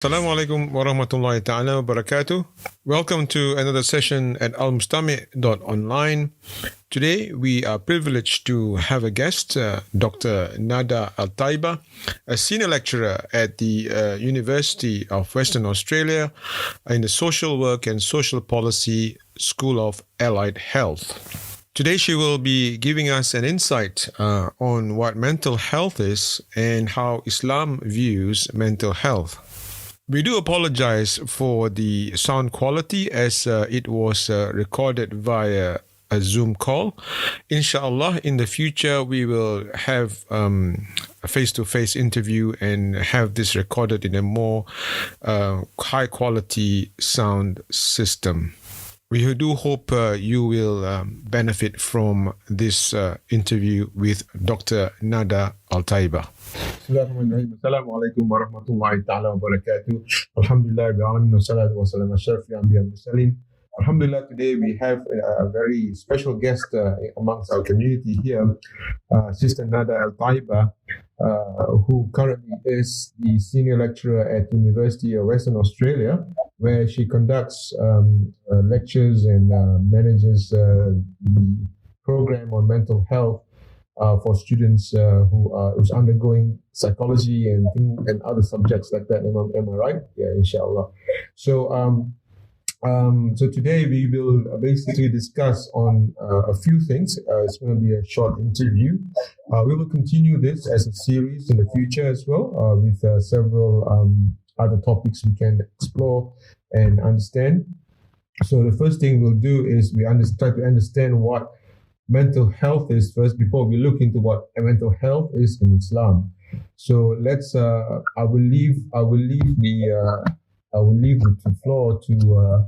Assalamu alaikum wa rahmatullahi ta'ala wa barakatuh. Welcome to another session at Almustamie.online. Today we are privileged to have a guest, Dr. Nada Al-Taiba, a senior lecturer at the University of Western Australia in the Social Work and Social Policy School of Allied Health. Today she will be giving us an insight on what mental health is and how Islam views mental health. We do apologize for the sound quality as it was recorded via a Zoom call. Inshallah, in the future, we will have a face-to-face interview and have this recorded in a more high-quality sound system. We do hope you will benefit from this interview with Dr. Nada Al-Taiba. Bismillahirrahmanirrahim. Assalamu alaikum wa rahmatullahi ta'ala wa barakatuh. Alhamdulillah, bi'alamin wa salatu wa salam ashrafil anbiya wal mursalin. Alhamdulillah, today we have a very special guest amongst our community here, Sister Nada Al-Taiba, who currently is the senior lecturer at the University of Western Australia, where she conducts lectures and manages the program on mental health for students who's undergoing psychology and other subjects like that. Am I right? Yeah, inshallah. So today we will basically discuss on a few things. It's going to be a short interview. We will continue this as a series in the future as well, with several other topics we can explore and understand. So the first thing we'll do is try to understand what mental health is first before we look into what mental health is in Islam. So let's. I will leave the floor to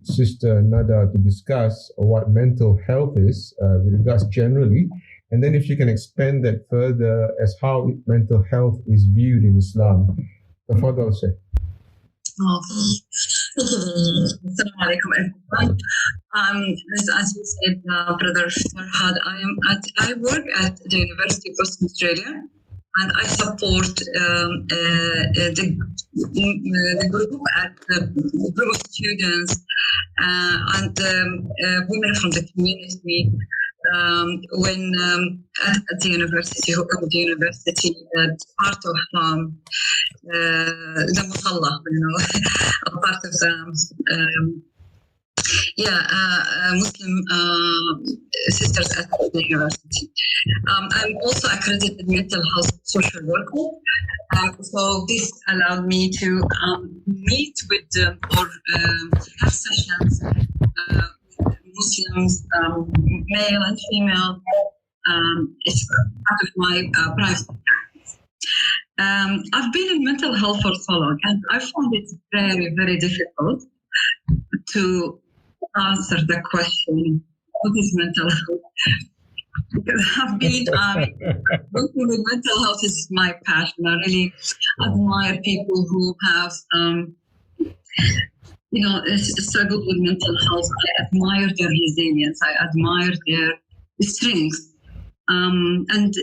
Sister Nada to discuss what mental health is with regards generally, and then if she can expand that further as how mental health is viewed in Islam. Tafadhal, Sheikh. Assalamu alaikum everyone. As you said, Brother Farhad, I work at the University of Western Australia, and I support the group of students and women from the community when at the university, who come to the university as part of the musalla, part of the Muslim sisters at the university. I'm also accredited mental health social worker. So this allowed me to meet with or have sessions with Muslims, male and female. It's part of my private practice. I've been in mental health for so long, and I found it very, very difficult to answer the question, what is mental health? Because I've been working with mental health is my passion. I really admire people who have, struggled with mental health. I admire their resilience. I admire their strength. And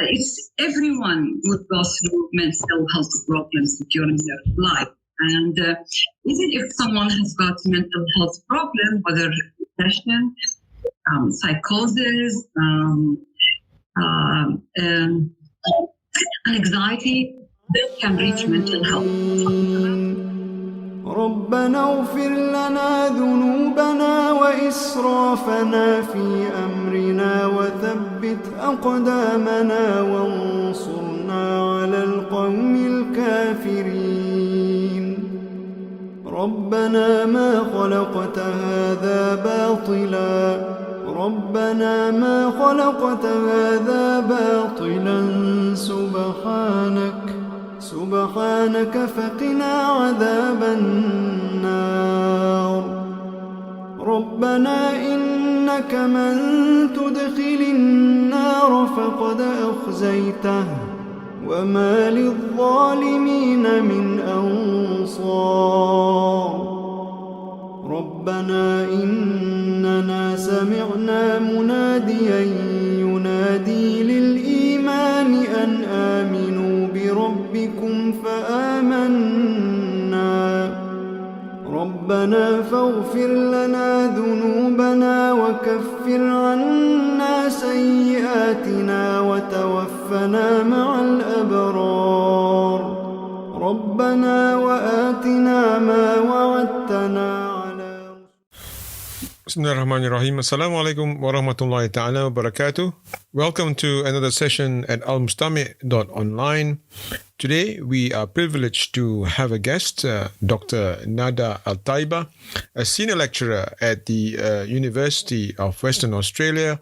it's everyone would go through mental health problems during their life. And even if someone has got mental health problem, whether depression, psychosis, anxiety, they can reach mental health. ربنا اغفر لنا ذنوبنا وإسرافنا في أمرنا وثبت أقدامنا وانصرنا على القوم الكافرين ربنا ما خلقت هذا باطلا سبحانك فقنا عذاب النار ربنا إنك من تدخل النار فقد أخزيته وما للظالمين من أنصار ربنا إننا سمعنا مناديا ينادي للإيمان أن آمنوا بربكم فآمنا ربنا فاغفر لنا ذنوبنا وكفر عنا سيئاتنا وتوفنا مع الأبرار ربنا وآتنا ما وعدتنا على Bismillahirrahmanirrahim. Assalamu alaikum wa rahmatullahi ta'ala wa barakatuh. Welcome to another session at Almustamie.online. Today we are privileged to have a guest, Dr. Nada Al-Taiba, a senior lecturer at the University of Western Australia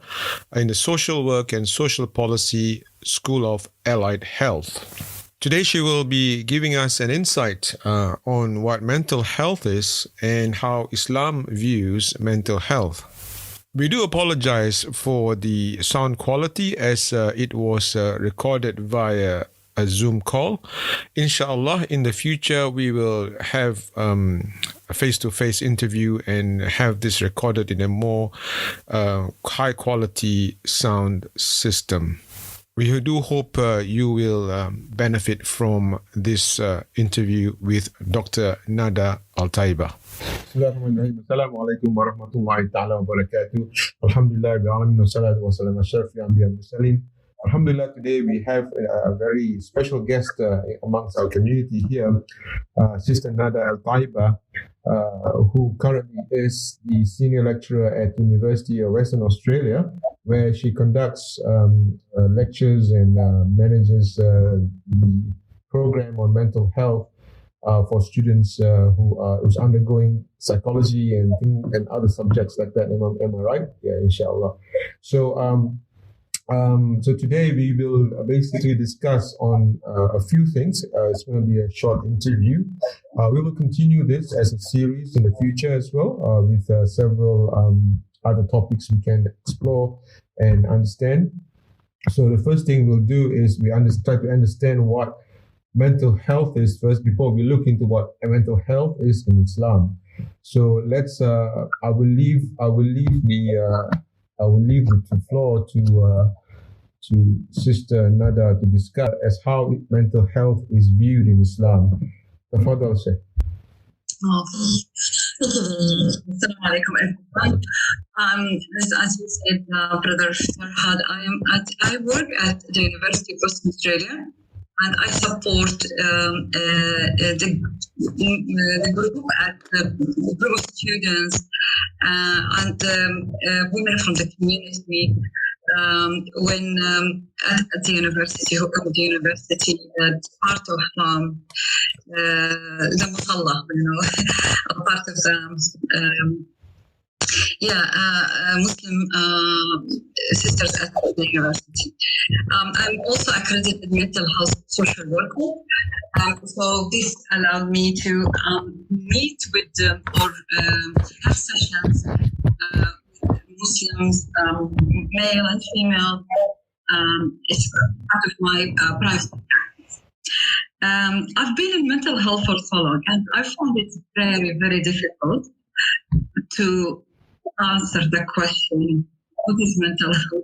in the Social Work and Social Policy School of Allied Health. Today she will be giving us an insight on what mental health is and how Islam views mental health. We do apologize for the sound quality as it was recorded via a Zoom call. Inshallah, in the future we will have a face-to-face interview and have this recorded in a more high-quality sound system. We do hope you will benefit from this interview with Dr. Nada Al-Taiba. Bismillahirrahmanirrahim. Assalamu alaikum wa rahmatullahi ta'ala wa barakatuh. Alhamdulillah, bi'alamin wa salatu wa salam ashrafil anbiya wal mursalin. Alhamdulillah, today we have a very special guest amongst our community here, Sister Nada Al-Taiba, who currently is the senior lecturer at the University of Western Australia, where she conducts lectures and manages the program on mental health for students who's undergoing psychology and other subjects like that. Am I right? Yeah, inshallah. So today we will basically discuss on a few things. It's going to be a short interview. We will continue this as a series in the future as well with several other topics we can explore and understand. So the first thing we'll do is we try to understand what mental health is first before we look into what mental health is in Islam. So let's. I will leave the floor to Sister Nada to discuss as how mental health is viewed in Islam. Tafadhal, Sheikh. Assalamu alaikum, everyone. As you said, Brother Farhad, I work at the University of Western Australia, and I support the group of students and women from the community when at the university, who come to the university as part of the musalla, a part of the Muslim sisters at the university. I'm also accredited mental health social worker. So this allowed me to meet with or have sessions with Muslims, male and female. It's part of my private practice. I've been in mental health for so long, and I found it very, very difficult to answer the question, what is mental health?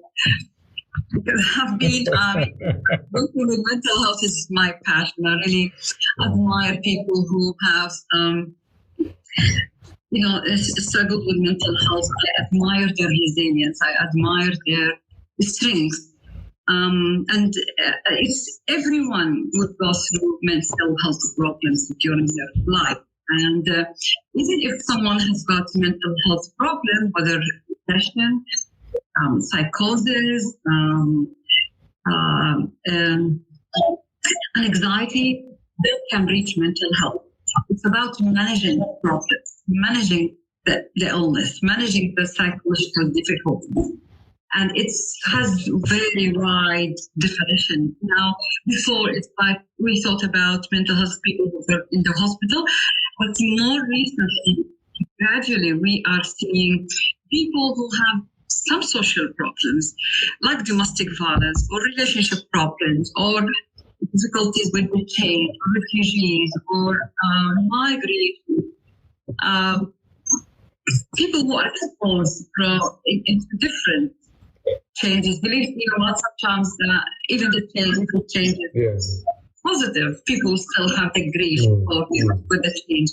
Because I've been working with mental health is my passion. I really admire people who have, struggled with mental health. I admire their resilience. I admire their strength. And it's everyone would go through mental health problems during their life. And even if someone has got mental health problem, whether depression, psychosis, anxiety, they can reach mental health. It's about managing problems, managing the illness, managing the psychological difficulties. And it has very wide definition. Now, before it's like we thought about mental health people who were in the hospital, but more recently, gradually, we are seeing people who have some social problems, like domestic violence or relationship problems or difficulties with the change, or refugees or migration. People who are exposed into different changes. Believe me or not, sometimes even the changes positive. People still have the grief with the change.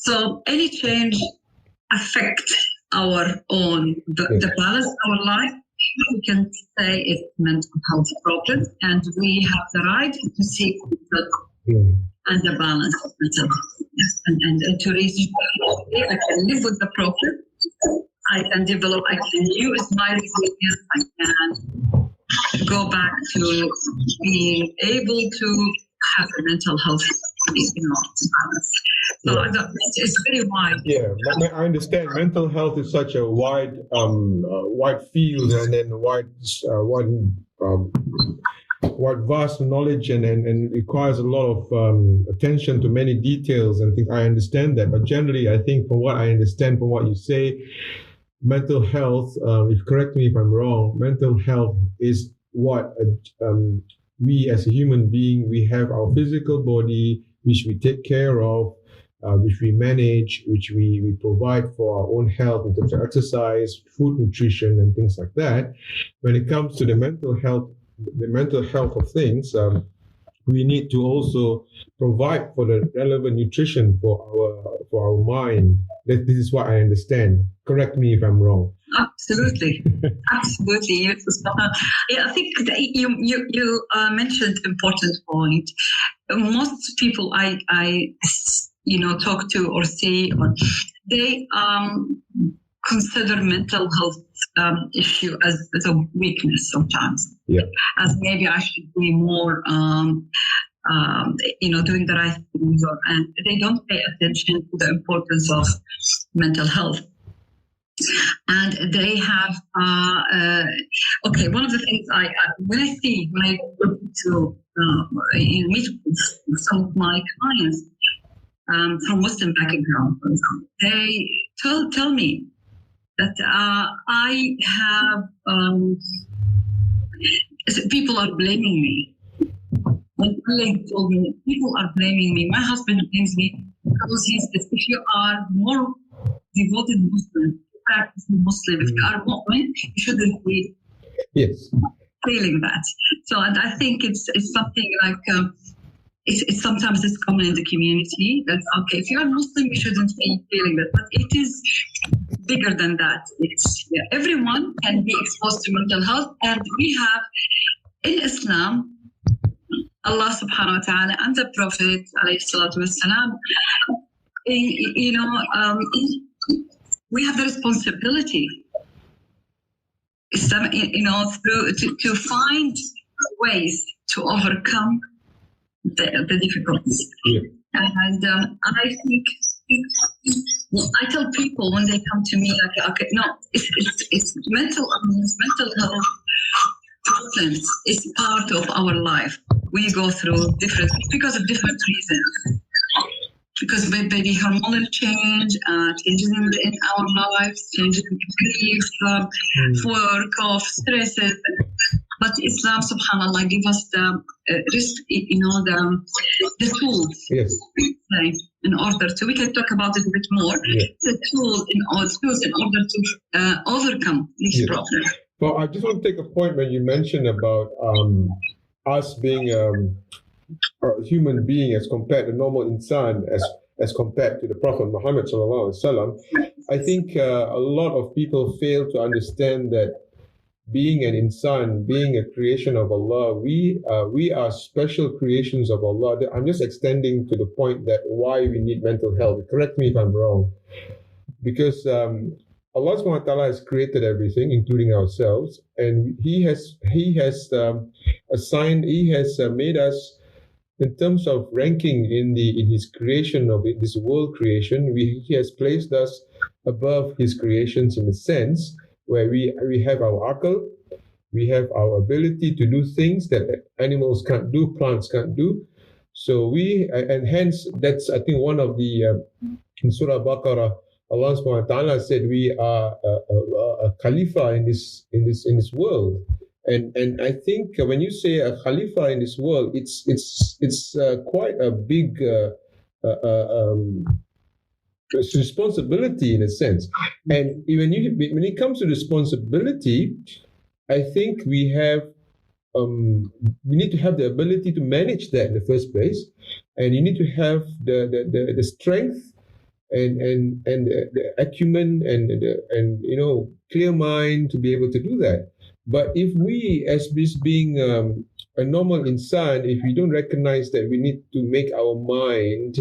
So any change affects our own, the balance of our life. We can say it's mental health problem, and we have the right to seek and the balance of mental health. Yes. And to reach, I can live with the problem. I can develop, I can use my resilience, I can go back to being able to have a mental health, balance. So it's very wide. Yeah, I understand mental health is such a wide field, and then wide vast knowledge, and requires a lot of attention to many details and things. I understand that, but generally, I think from what I understand from what you say, mental health, correct me if I'm wrong, mental health is what we as a human being, we have our physical body, which we take care of, which we manage, which we provide for our own health in terms of exercise, food, nutrition, and things like that. When it comes to the mental health of things, we need to also provide for the relevant nutrition for our mind. This is what I understand. Correct me if I'm wrong. Absolutely, absolutely. Yeah, I think that you mentioned important point. Most people I talk to or see, they consider mental health issue as a weakness sometimes. Yeah. As maybe I should be more doing the right things, and they don't pay attention to the importance of mental health. And they have one of the things when I go to meet with some of my clients from Muslim background, for example, they tell me that I have people are blaming me. One colleague told me, people are blaming me. My husband blames me because he says, if you are more devoted Muslim, practicing Muslim, if you are Muslim, you shouldn't be feeling that. So, and I think it's something like it's sometimes it's common in the community that if you are Muslim, you shouldn't be feeling that, but it is bigger than that. It's everyone can be exposed to mental health, and we have in Islam, Allah subhanahu wa ta'ala and the Prophet alayhi salatu wasalam, we have the responsibility, to find ways to overcome the difficulties. Yeah. And I think I tell people when they come to me, it's mental health problems is part of our life. We go through because of different reasons. Because maybe hormonal change, changes in our lives, changes in grief, work, of stresses. But Islam, subhanAllah, give us the tools. Yes. In order to, we can talk about it a bit more. Yeah. The tools in order to overcome this problem. Well, I just want to take a point when you mentioned about us being a human being as compared to normal insan, as compared to the Prophet Muhammad sallallahu alaihi wasallam. I think a lot of people fail to understand that being an insan, being a creation of Allah, we are special creations of Allah. I'm just extending to the point that why we need mental health. Correct me if I'm wrong, because Allah subhanahu wa ta'ala has created everything, including ourselves, and He has made us, in terms of ranking in His creation of this world creation. He has placed us above His creations in a sense where we have our aql, we have our ability to do things that animals can't do, plants can't do. So and hence that's, I think, one of the in Surah Baqarah, Allah subhanahu wa ta'ala said we are a khalifa in this world. And I think when you say a khalifa in this world, it's quite a big responsibility in a sense. And when it comes to responsibility, I think we need to have the ability to manage that in the first place, and you need to have the strength and the acumen and clear mind to be able to do that. But if we, as being a normal insan, if we don't recognize that we need to make our mind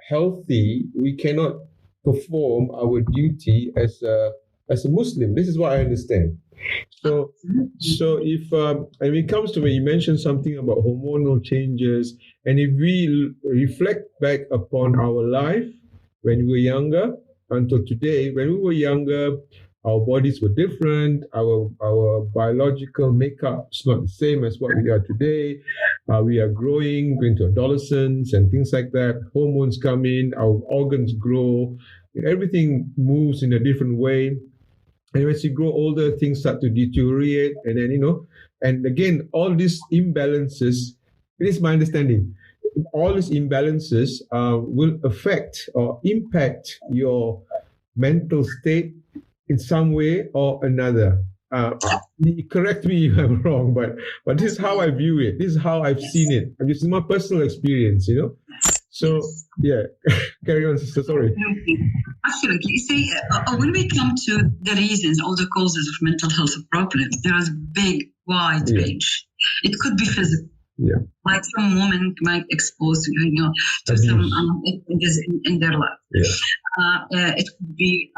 healthy, we cannot perform our duty as a Muslim. This is what I understand. So if and when it comes to when you mentioned something about hormonal changes, and if we reflect back upon our life when we were younger until today, when we were younger, our bodies were different. Our biological makeup is not the same as what we are today. We are growing, going to adolescence and things like that. Hormones come in, our organs grow, everything moves in a different way. And as you grow older, things start to deteriorate. And then, and again, all these imbalances, it is my understanding, all these imbalances will affect or impact your mental state in some way or another. Correct me if I'm wrong, but this is how I view it. This is how I've seen it. This is my personal experience, So, yeah, carry on, sister. Sorry. Absolutely. See, when we come to the reasons or the causes of mental health problems, there is a big, wide range. It could be physical. Yeah. Like some woman might expose to some changes in their life. Yeah. It could be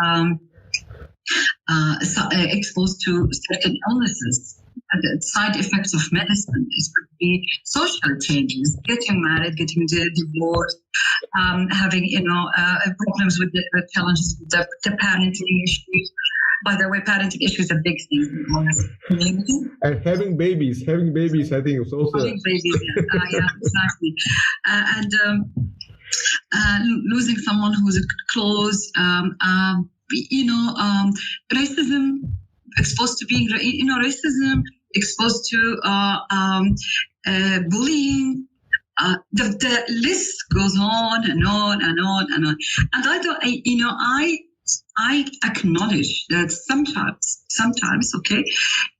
exposed to certain illnesses. The side effects of medicine. It could be social changes, getting married, getting divorced, having problems with the challenges with the parenting issues. By the way, parenting issues are big things in our community. And having babies, I think it's also having babies. Yeah, exactly. And losing someone who's close. Racism. Exposed to being, racism, exposed to bullying. The list goes on and on and on and on. And I acknowledge that sometimes, okay,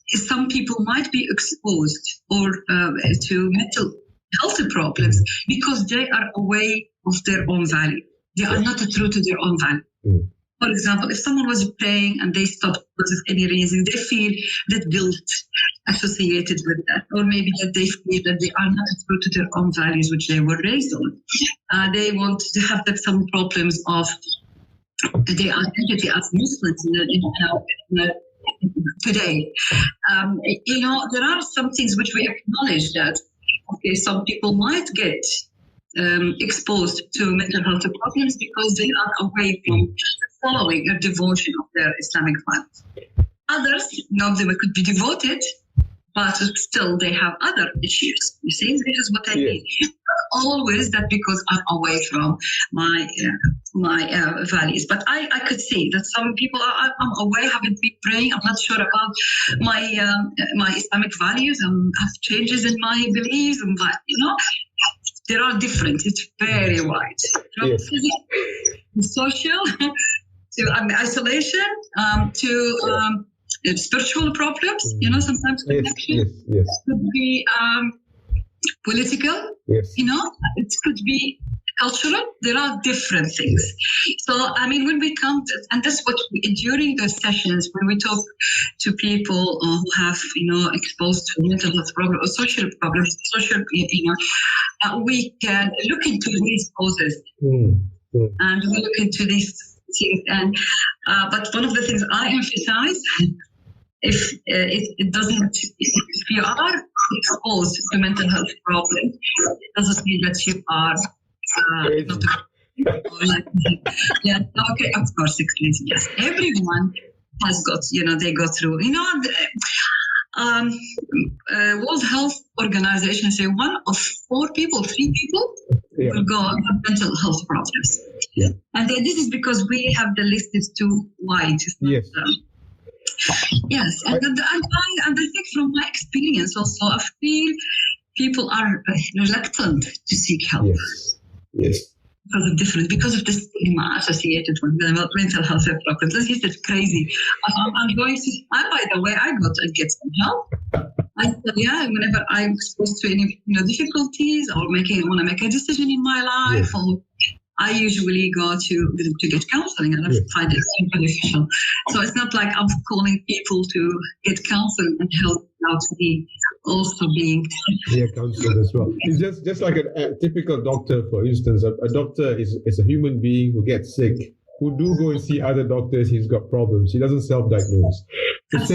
some people might be exposed or to mental health problems because they are aware of their own value. They are not true to their own value. Mm. For example, if someone was praying and they stopped because of any reason, they feel that guilt associated with that, or maybe that they feel that they are not true to their own values, which they were raised on. They want to have some problems of their identity as Muslims today. There are some things which we acknowledge that, okay, some people might get exposed to mental health problems because they are away from following a devotion of their Islamic faith. Others, they could be devoted, but still they have other issues. You see, this is what I mean. Not always that because I'm away from my values, but I could see that some people I'm away, haven't been praying. I'm not sure about my Islamic values. I have changes in my beliefs, and there are different. It's very wide. From social to isolation to spiritual problems. Sometimes connection. Yes. Could be political. Yes. It could be cultural. There are different things. So, when we come to, and that's what during the sessions, when we talk to people who have, exposed to mental health problems or social problems, we can look into these causes and we look into these things. And but one of the things I emphasize, if you are exposed to mental health problems, it doesn't mean that you are not okay, of course, yes. Everyone has got, they go through, World Health Organization say 1 of 3 people will go on mental health problems. Yeah. And this is because we have the list is too wide. Yes. Yes, and I think from my experience also, I feel people are reluctant to seek help. Yes. Because of the stigma associated with mental health problems. This is crazy. I'm going to. By the way, I got to get some help. Whenever I'm exposed to any difficulties or want to make a decision in my life, or I usually go to get counseling, and I find it beneficial. So it's not like I'm calling people to get counseling and help out me also being counseled as well. It's just like a typical doctor, for instance. A doctor is a human being who gets sick, who do go and see other doctors. He's got problems. He doesn't self-diagnose. The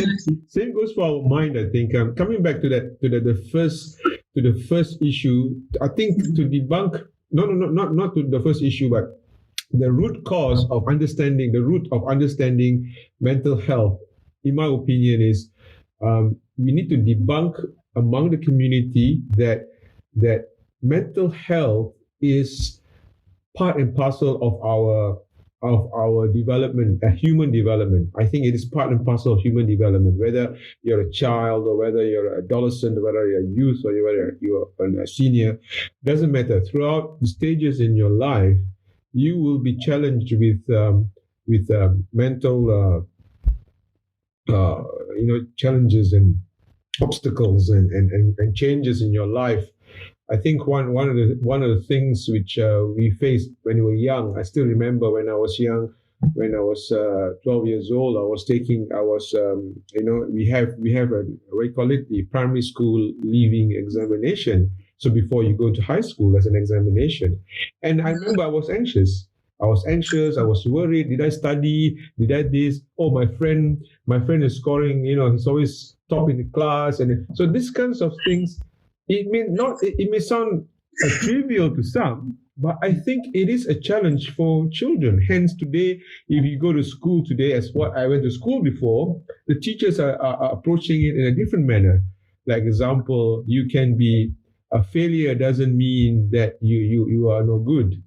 same goes for our mind, I think. Coming back to the first issue, I think to debunk, not to the first issue, but the root cause of understanding, mental health, in my opinion, is we need to debunk among the community that mental health is part and parcel of our development, human development. I think it is part and parcel of human development, whether you're a child or whether you're an adolescent, or whether you're a youth or whether you're a senior, doesn't matter. Throughout the stages in your life, you will be challenged with mental challenges and obstacles and changes in your life. I think one of the things which we faced when we were young. I still remember when I was young, when I was 12 years old. We have we call it the primary school leaving examination. So before you go to high school, there's an examination, and I remember I was anxious. I was worried. Did I study? Did I this? Oh, my friend is scoring. He's always top in the class, and so these kinds of things. It may sound trivial to some, but I think it is a challenge for children. Hence, today, if you go to school today, as what I went to school before, the teachers are approaching it in a different manner. Like example, you can be a failure doesn't mean that you are no good.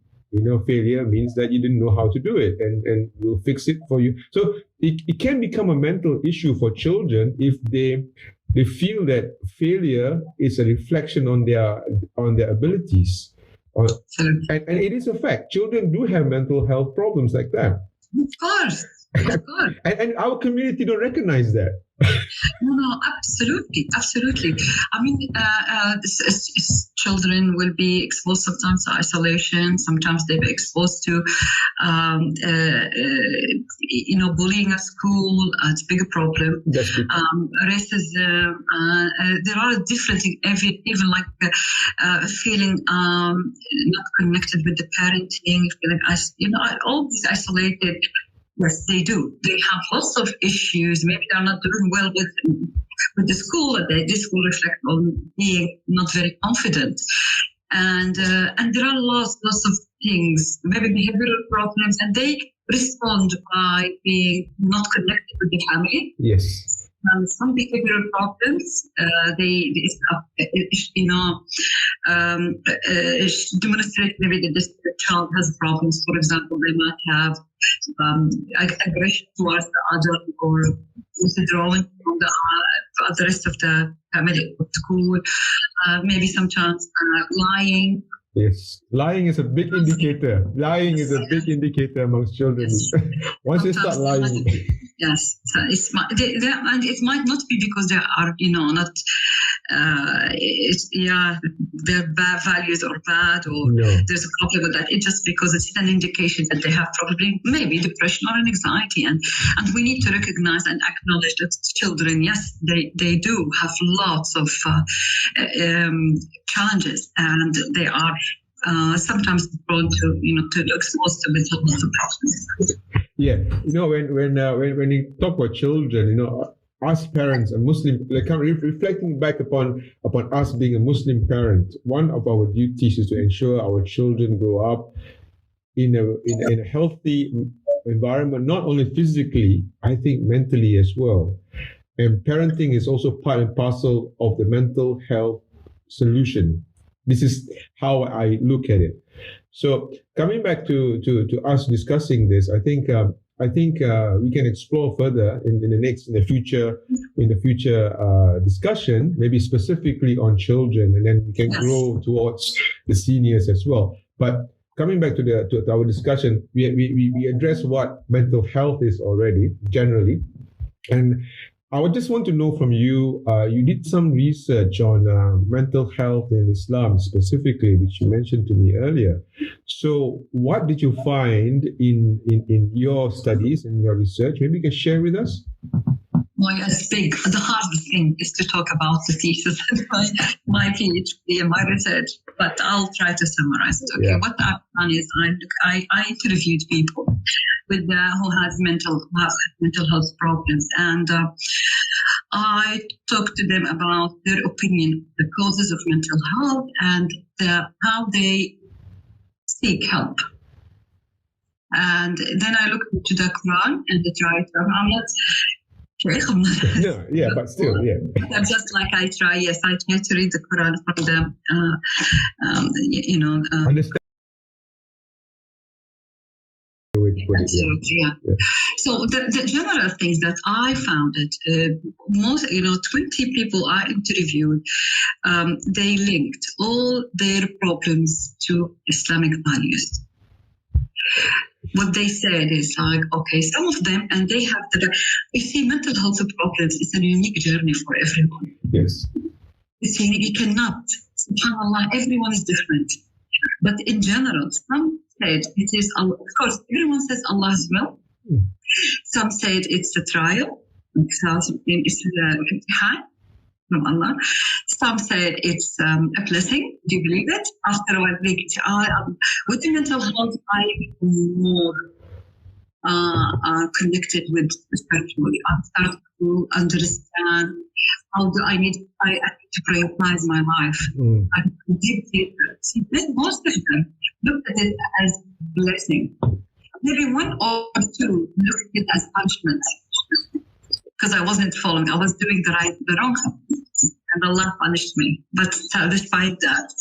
Failure means that you didn't know how to do it, and we'll fix it for you. So it can become a mental issue for children if they feel that failure is a reflection on their abilities. And it is a fact. Children do have mental health problems like that. Of course. And our community don't recognize that. No, absolutely. I mean, children will be exposed sometimes to isolation. Sometimes they be exposed to, bullying at school. It's a big problem. Racism. There are different things. Even like feeling not connected with the parenting. Feeling, all these isolated. Yes, they do. They have lots of issues. Maybe they're not doing well with the school. This will reflect on being not very confident. And there are lots of things, maybe behavioral problems, and they respond by being not connected with the family. Yes. Some behavioral problems, demonstrate maybe that this child has problems. For example, they might have aggression towards the adult or withdrawing from the rest of the family or school. Maybe sometimes lying. Yes, lying is a big indicator. Lying is a big indicator amongst children. Once they start lying. Yes, so and it might not be because they are, not, their bad values or bad, or there's a problem with that. It's just because it's an indication that they have probably maybe depression or an anxiety, and we need to recognize and acknowledge that children, yes, they do have lots of challenges, and they are sometimes prone to expose to mental health problems. Yeah, when you talk about children, us parents, a Muslim, reflecting back upon us being a Muslim parent, one of our duties is to ensure our children grow up in a healthy environment, not only physically, I think mentally as well. And parenting is also part and parcel of the mental health solution. This is how I look at it. So coming back to us discussing this, I think we can explore further in the future discussion, maybe specifically on children, and then we can grow towards the seniors as well. But coming back to our discussion, we address what mental health is already generally, and I would just want to know from you, you did some research on mental health in Islam specifically, which you mentioned to me earlier. So what did you find in your studies and your research? Maybe you can share with us? Well, yes, the hardest thing is to talk about the thesis and my PhD and my research, but I'll try to summarize it. Okay, what I've done is I interviewed people with who has mental health problems, and I talked to them about their opinion, the causes of mental health, and how they seek help. And then I looked into the Quran and the tried. No, yeah, but still, yeah. I'm just like I try to read the Quran from the, Understand. Yeah. So the general things that I found it, most, 20 people I interviewed, they linked all their problems to Islamic values. What they said is like, okay, some of them, and they have you see, mental health problems is a unique journey for everyone. Yes. You see, you cannot, subhanAllah, everyone is different. But in general, some said it is, of course, everyone says Allah's will. Some said it's a trial. It's a from Allah. Some said it's a blessing. Do you believe it? After a while, with the mental health, I'm more connected with spiritually. I start to understand how do I need to prioritize my life. I deeply see that most of them look at it as blessing. Maybe one or two look at it as punishment because I wasn't following. I was doing the wrong thing, and Allah punished me. But despite that,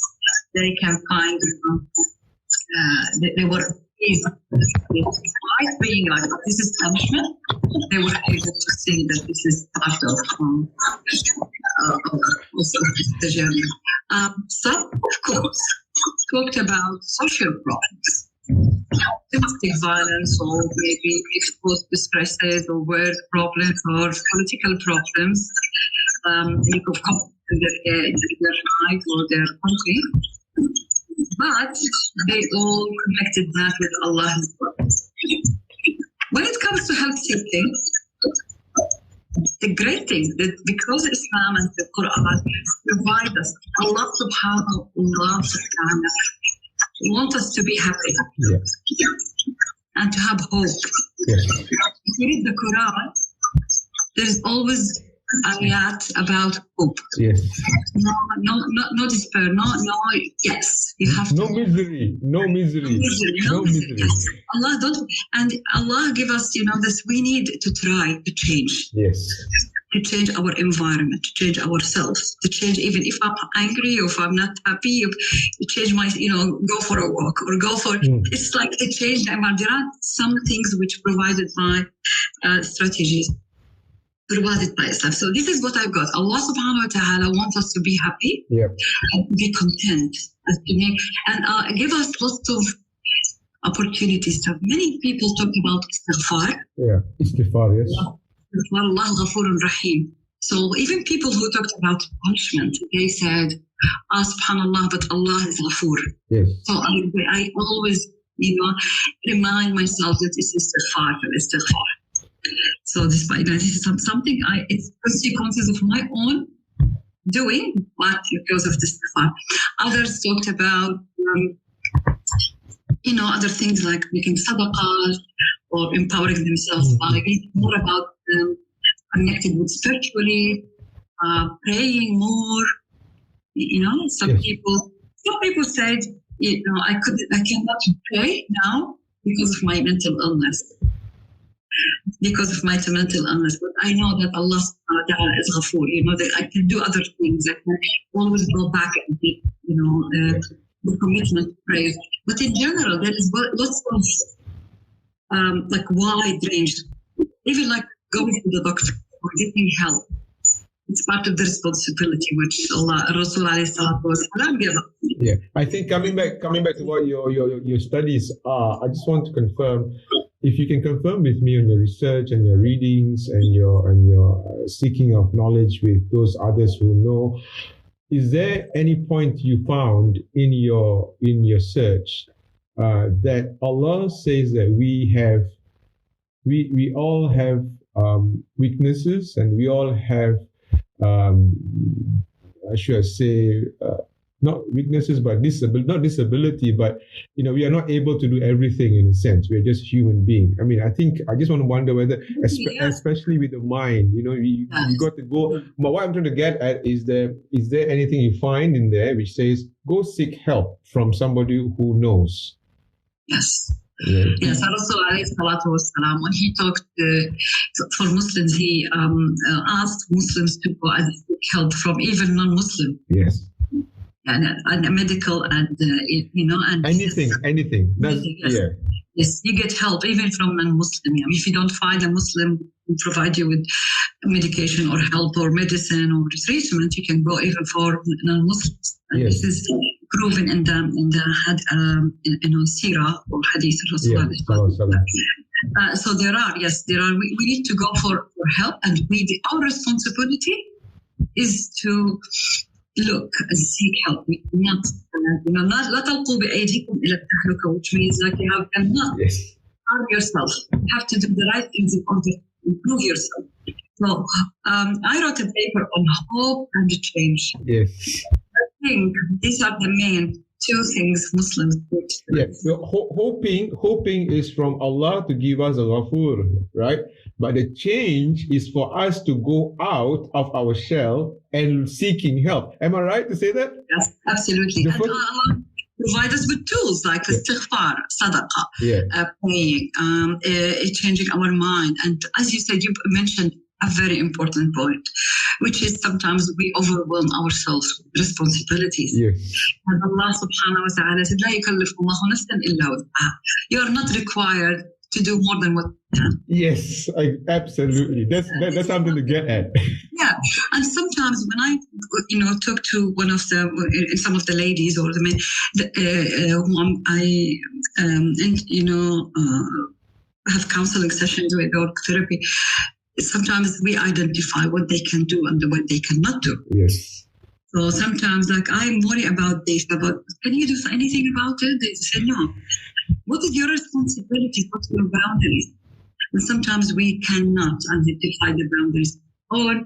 they can find they were despite being like this is punishment. They were able to see that this is part of also the journey. Some, of course, talked about social problems. Domestic violence, or maybe exposed to stresses or work problems or political problems of conflict in their life or their country. But they all connected that with Allah's word. When it comes to health seeking, the great thing that because Islam and the Quran provide us, Allah subhanahu wa ta'ala want us to be happy and to have hope. If you read the Quran, there's always ayat about hope. Yes. No despair. Yes, you have no misery. Yes. Allah give us, this. We need to try to change. Yes. To change our environment, to change ourselves, to change even if I'm angry or if I'm not happy, to change my, go for a walk or go for, it's like to change the environment. There are some things which provided by strategies, provided by Islam. So this is what I've got. Allah subhanahu wa ta'ala wants us to be happy, and to be content, and give us lots of opportunities. So many people talk about istighfar. Yeah, istighfar, yes. Allah Ghafurun Rahim. So even people who talked about punishment, they said, subhanallah, but Allah is Ghafur. Yes. So I always, remind myself that this is istighfar. So despite that, this is something, it's consequences of my own doing, but because of this istighfar. Others talked about, other things like making sadaqah or empowering themselves by being more about connected with spiritually, praying more. Some people said, I cannot pray now because of my mental illness. But I know that Allah subhanahu wa ta'ala is Ghafoor, that I can do other things. I can always go back and be, the commitment to prayer. But in general, there is lots of wide range, even like going to the doctor or getting help. It's part of the responsibility which Rasul alayhi salatu wasalam gave us. Yeah, I think coming back to what your studies are, I just want to confirm if you can confirm with me on your research and your readings and your seeking of knowledge with those others who know, is there any point you found in your search that Allah says that we all have weaknesses, and we all have should I say not weaknesses, but not disability, but we are not able to do everything in a sense. We're just human beings. I mean, I just want to wonder whether, especially with the mind, you got to go. But what I'm trying to get at is there anything you find in there which says go seek help from somebody who knows? Yes. Yeah. Yes, Rasul alayhi salatu wasalam, when he talked for Muslims, he asked Muslims to go and seek help from even non-Muslim. Yes. And medical and and anything. That's, yes. Yeah. Yes, you get help even from non-Muslim. If you don't find a Muslim who provide you with medication or help or medicine or treatment, you can go even for non-Muslims. And yes. This is proven in the Sirah or Hadith of Rasulullah. So there are. We need to go for help, and our responsibility is to look and seek help. We cannot, لا تلقوا بأيديكم إلى التهلكة, which means like you cannot harm yourself. You have to do the right things in order to improve yourself. So I wrote a paper on hope and change. Yes. I think these are the main two things Muslims do. Yes. So hoping is from Allah to give us a ghafur, right? But the change is for us to go out of our shell and seeking help. Am I right to say that? Yes, absolutely. And Allah provide us with tools like istighfar, sadaqah, praying, changing our mind. And as you said, you mentioned a very important point, which is sometimes we overwhelm ourselves with responsibilities. Yes. And Allah subhanahu wa ta'ala said, لا يكلف الله نفسا إلا وسعها. You are not required to do more than what you can. Yes, absolutely. That's something to get at. Yeah, and sometimes when I, talk to one of some of the ladies or the men, whom I, have counseling sessions with or therapy, sometimes we identify what they can do and what they cannot do. Yes. So sometimes, like, I'm worried about this, can you do anything about it? They say, no. What is your responsibility? What's your boundaries? And sometimes we cannot identify the boundaries or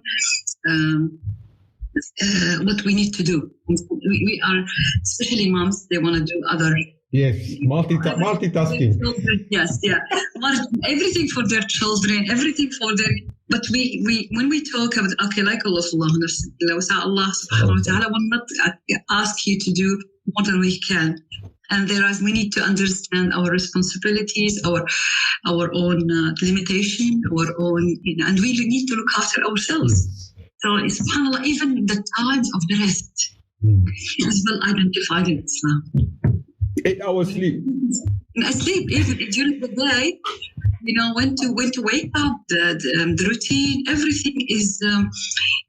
what we need to do. We are, especially moms, they want to do other. Yes, multitasking. Yes, yeah. Everything for their children, everything for their. But we when we talk about, okay, like Allah subhanahu wa ta'ala will not ask you to do more than we can. And we need to understand our responsibilities, our own limitation, our own, and we need to look after ourselves. So, subhanAllah, even the times of the rest is well identified in Islam. 8 hours sleep. Sleep, even during the day, when to wake up, the routine, everything is,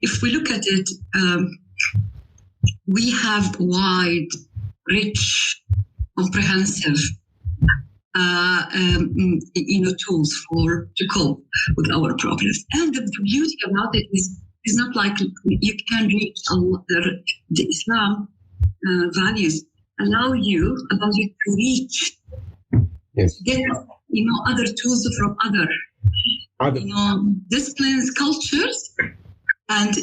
if we look at it, we have wide, rich, comprehensive, tools to cope with our problems. And the beauty about it is not like you can reach the Islam values allow you to reach, get other tools from other disciplines, cultures, and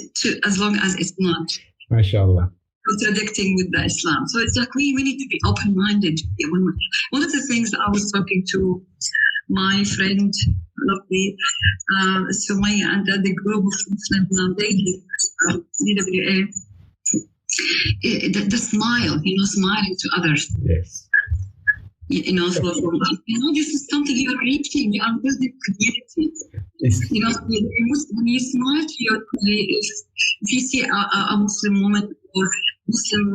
as long as it's not. MashaAllah. Contradicting with the Islam. So it's like we need to be open-minded. One of the things I was talking to my friend, lovely Sumaya, and the group of Muslim ladies, CWA, the smile, smiling to others. Yes. This is something you are reaching. You are building community. Yes. When you smile to your colleagues, if you see a Muslim woman or Muslim,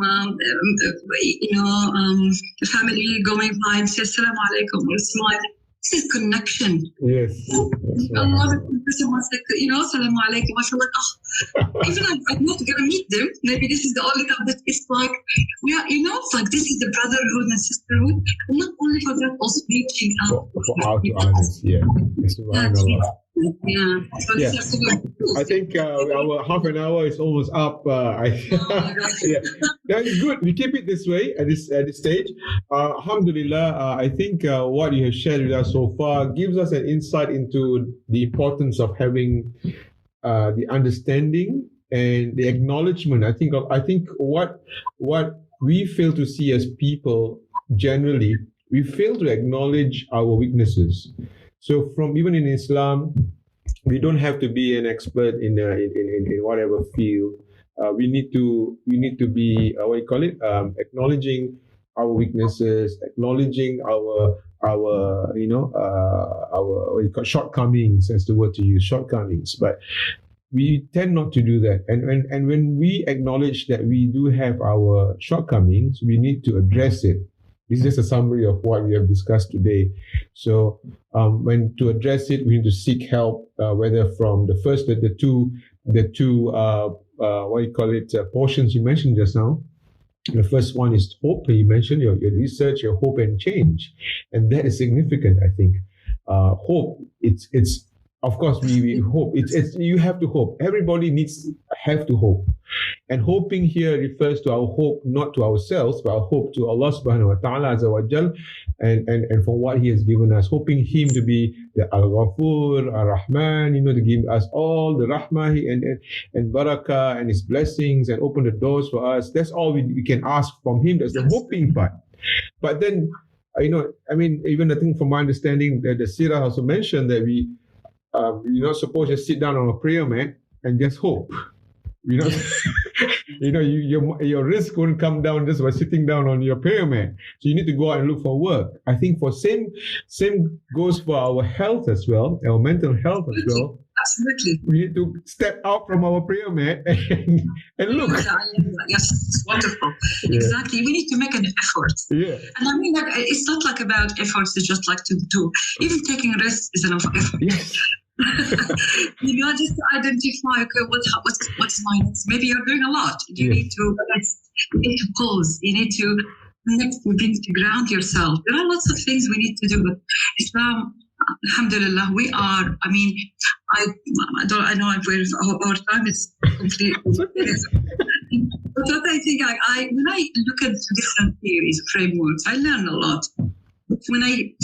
family going by and say Assalamu alaikum or smile, this is connection. Yes. A lot of person was like, Assalamu alaikum, mashallah. Even I'm not gonna meet them. Maybe this is the only time that it's like, it's like this is the brotherhood and sisterhood. And not only for that, also reaching out For out to others, yeah. Subhanallah. Yeah. So Yeah. this is cool. I think our half an hour is almost up. Yeah, that's good. We keep it this way at this stage. Alhamdulillah, I think what you have shared with us so far gives us an insight into the importance of having the understanding and the acknowledgement. I think what we fail to see as people generally, we fail to acknowledge our weaknesses. So from even in Islam, we don't have to be an expert in whatever field. We need to be acknowledging our weaknesses, acknowledging our shortcomings, as the word to use, shortcomings. But we tend not to do that. And when we acknowledge that we do have our shortcomings, we need to address it. This is just a summary of what we have discussed today. So when to address it, we need to seek help, whether from the two portions you mentioned just now. The first one is hope. You mentioned your research, your hope and change. And that is significant, I think. Hope, it's of course we hope. It's you have to hope. Everybody have to hope. And hoping here refers to our hope, not to ourselves, but our hope to Allah subhanahu wa ta'ala azza wa jal, and for what He has given us. Hoping Him to be the Al-Ghafur, Ar-Rahman, to give us all the rahmah and barakah and His blessings and open the doors for us. That's all we can ask from Him. That's the hoping part. But then, even I think from my understanding, that the Sirah also mentioned that you're not supposed to sit down on a prayer mat and just hope. Your risk won't come down just by sitting down on your prayer mat. So you need to go out and look for work. I think for same goes for our health as well, our mental health as well. Absolutely. We need to step out from our prayer mat and look. Yes, it's wonderful. Yeah. Exactly. We need to make an effort. Yeah. And it's not like about efforts. It's just like to do. Even taking risks is enough effort. Yes. Just to identify, okay, what's my next? Maybe you're doing a lot. You need to pause. You need to connect. You need to ground yourself. There are lots of things we need to do. But Islam, alhamdulillah, we are. I know our time is completely. But what I think, when I look at different theories, frameworks, I learn a lot. When I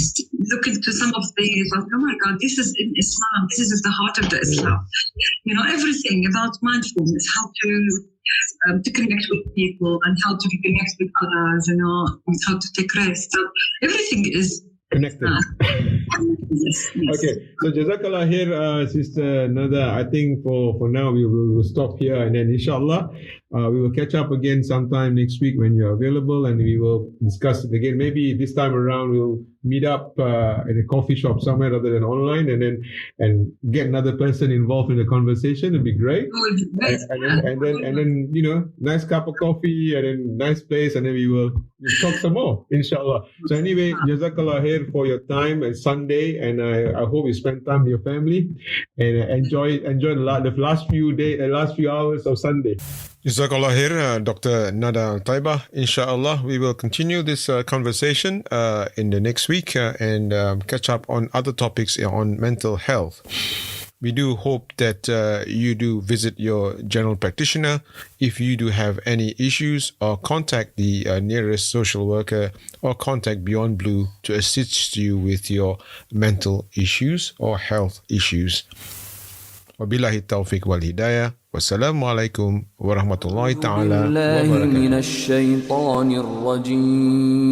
look into some of these, oh my God, this is in Islam. This is the heart of the Islam. Everything about mindfulness, how to connect with people and how to connect with others, how to take rest. So everything is connected. Yes. Okay, so Jazakallah here, Sister Nada. I think for now we will stop here, and then inshallah we will catch up again sometime next week when you're available, and we will discuss it again. Maybe this time around we'll meet up in a coffee shop somewhere rather than online, and get another person involved in the conversation. It'd be great. And then nice cup of coffee and then nice place, and then we'll talk some more, inshallah. So anyway, Jazakallah here for your time. It's Sunday, and I hope you spend time with your family and enjoy the last few hours of Sunday. Jazakallah here, Dr. Nada Al-Taibah. Inshallah, we will continue this conversation in the next week and catch up on other topics on mental health. We do hope that you do visit your general practitioner if you do have any issues, or contact the nearest social worker, or contact Beyond Blue to assist you with your mental issues or health issues. Wabillahi taufiq wal hidayah. Wassalamu alaikum warahmatullahi ta'ala wa barakatuh.